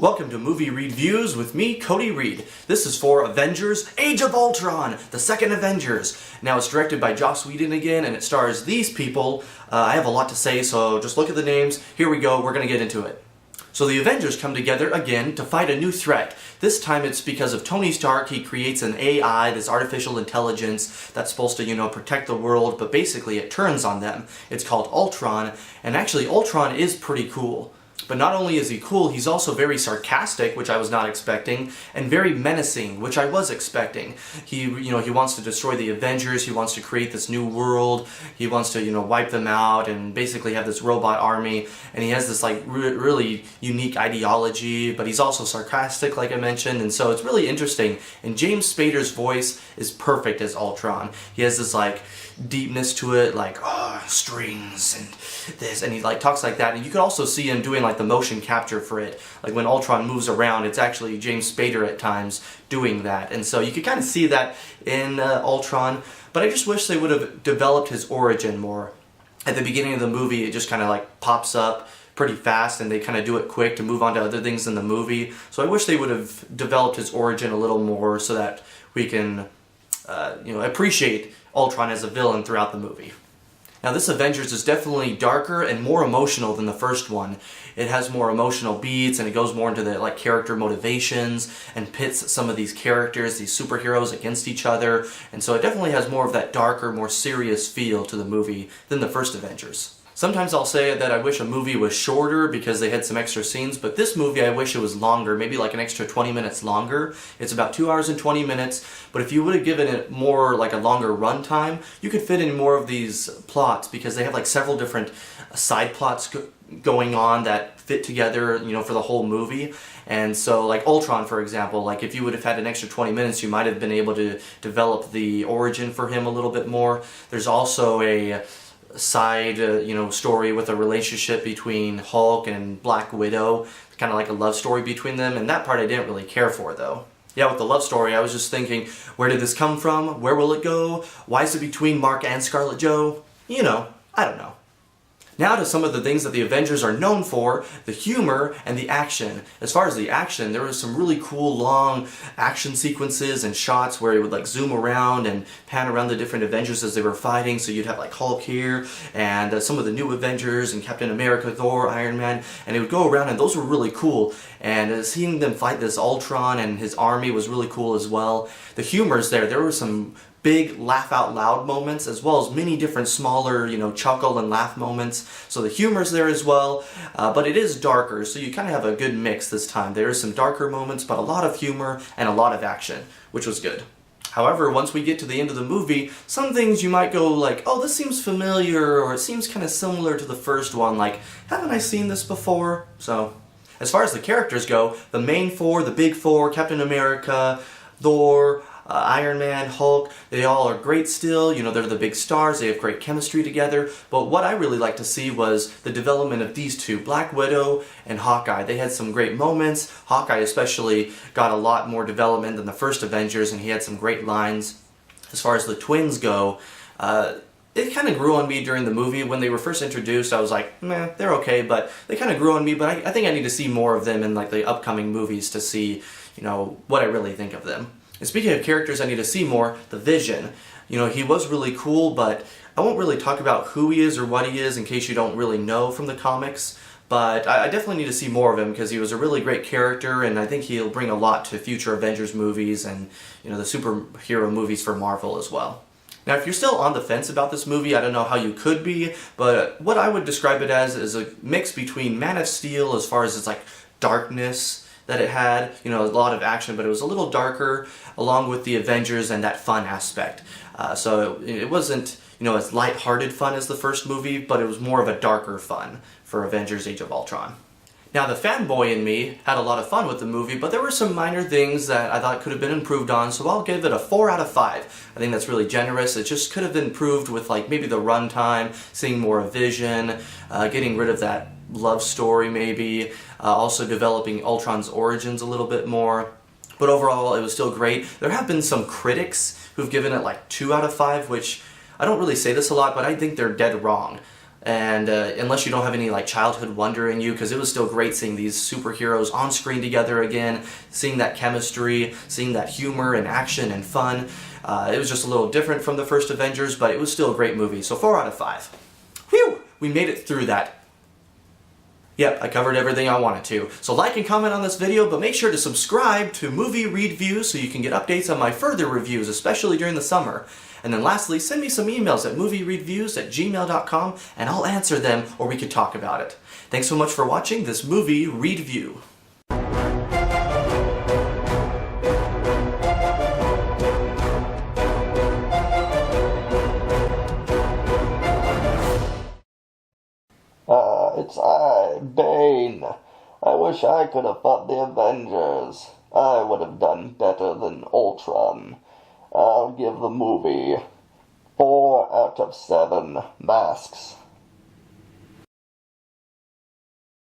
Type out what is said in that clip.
Welcome to Movie Reedviews with me, Cody Reed. This is for Avengers Age of Ultron, the second Avengers. Now it's directed by Joss Whedon again, and it stars these people. I have a lot to say, so just look at the names. Here we go, we're going to get into it. So the Avengers come together again to fight a new threat. This time it's because of Tony Stark. He creates an AI, this artificial intelligence, that's supposed to, protect the world, but basically it turns on them. It's called Ultron, and actually Ultron is pretty cool. But not only is he cool, he's also very sarcastic, which I was not expecting, and very menacing, which I was expecting. He wants to destroy the Avengers, he wants to create this new world, he wants to, wipe them out, and basically have this robot army, and he has this, really unique ideology, but he's also sarcastic, like I mentioned, and so it's really interesting. And James Spader's voice is perfect as Ultron. He has this, deepness to it, strings, and this, and he, talks like that, and you could also see him doing, the motion capture for it. Like when Ultron moves around, it's actually James Spader at times doing that. And so you could kind of see that in Ultron, but I just wish they would have developed his origin more. At the beginning of the movie, it just kind of pops up pretty fast, and they kind of do it quick to move on to other things in the movie. So I wish they would have developed his origin a little more so that we can, appreciate Ultron as a villain throughout the movie. Now this Avengers is definitely darker and more emotional than the first one. It has more emotional beats, and it goes more into the character motivations and pits some of these characters, these superheroes, against each other. And so it definitely has more of that darker, more serious feel to the movie than the first Avengers. Sometimes I'll say that I wish a movie was shorter because they had some extra scenes, but this movie I wish it was longer, maybe an extra 20 minutes longer. It's about 2 hours and 20 minutes, but if you would have given it more a longer runtime, you could fit in more of these plots because they have several different side plots going on that fit together, for the whole movie. And so Ultron, for example, if you would have had an extra 20 minutes, you might have been able to develop the origin for him a little bit more. There's also a side, story with a relationship between Hulk and Black Widow, kind of a love story between them, and that part I didn't really care for, though. Yeah, with the love story, I was just thinking, where did this come from? Where will it go? Why is it between Mark and Scarlett Jo? I don't know. Now to some of the things that the Avengers are known for, the humor and the action. As far as the action, there was some really cool long action sequences and shots where it would zoom around and pan around the different Avengers as they were fighting. So you'd have Hulk here, and some of the new Avengers, and Captain America, Thor, Iron Man, and it would go around, and those were really cool. And seeing them fight this Ultron and his army was really cool as well. The humor's there were some big laugh out loud moments, as well as many different smaller, chuckle and laugh moments. So the humor's there as well, but it is darker, so you kind of have a good mix this time. There is some darker moments, but a lot of humor and a lot of action, which was good. However, once we get to the end of the movie, some things you might go oh, this seems familiar, or it seems kind of similar to the first one, haven't I seen this before? So, as far as the characters go, the main four, the big four, Captain America, Thor, Iron Man, Hulk, they all are great still, they're the big stars, they have great chemistry together, but what I really like to see was the development of these two, Black Widow and Hawkeye. They had some great moments. Hawkeye especially got a lot more development than the first Avengers, and he had some great lines. As far as the twins go, it kind of grew on me during the movie. When they were first introduced, I was meh, they're okay, but they kind of grew on me, but I think I need to see more of them in the upcoming movies to see, what I really think of them. And speaking of characters I need to see more, the Vision. He was really cool, but I won't really talk about who he is or what he is in case you don't really know from the comics. But I definitely need to see more of him because he was a really great character, and I think he'll bring a lot to future Avengers movies and, the superhero movies for Marvel as well. Now, if you're still on the fence about this movie, I don't know how you could be, but what I would describe it as is a mix between Man of Steel as far as its darkness that it had, a lot of action, but it was a little darker, along with the Avengers and that fun aspect. So it wasn't, as lighthearted fun as the first movie, but it was more of a darker fun for Avengers Age of Ultron. Now, the fanboy in me had a lot of fun with the movie, but there were some minor things that I thought could have been improved on, so I'll give it a 4 out of 5. I think that's really generous. It just could have been improved with maybe the runtime, seeing more of Vision, getting rid of that love story maybe, also developing Ultron's origins a little bit more. But overall, it was still great. There have been some critics who've given it 2 out of 5, which I don't really say this a lot, but I think they're dead wrong. And unless you don't have any like childhood wonder in you, because it was still great seeing these superheroes on screen together again, seeing that chemistry, seeing that humor and action and fun. It was just a little different from the first Avengers, but it was still a great movie. So 4 out of 5. Whew! We made it through that. Yep, I covered everything I wanted to. So like and comment on this video, but make sure to subscribe to Movie Reedviews so you can get updates on my further reviews, especially during the summer. And then lastly, send me some emails at moviereedviews@gmail.com and I'll answer them or we could talk about it. Thanks so much for watching this Movie Reedview. It's I, Bane. I wish I could have fought the Avengers. I would have done better than Ultron. I'll give the movie 4 out of 7 masks.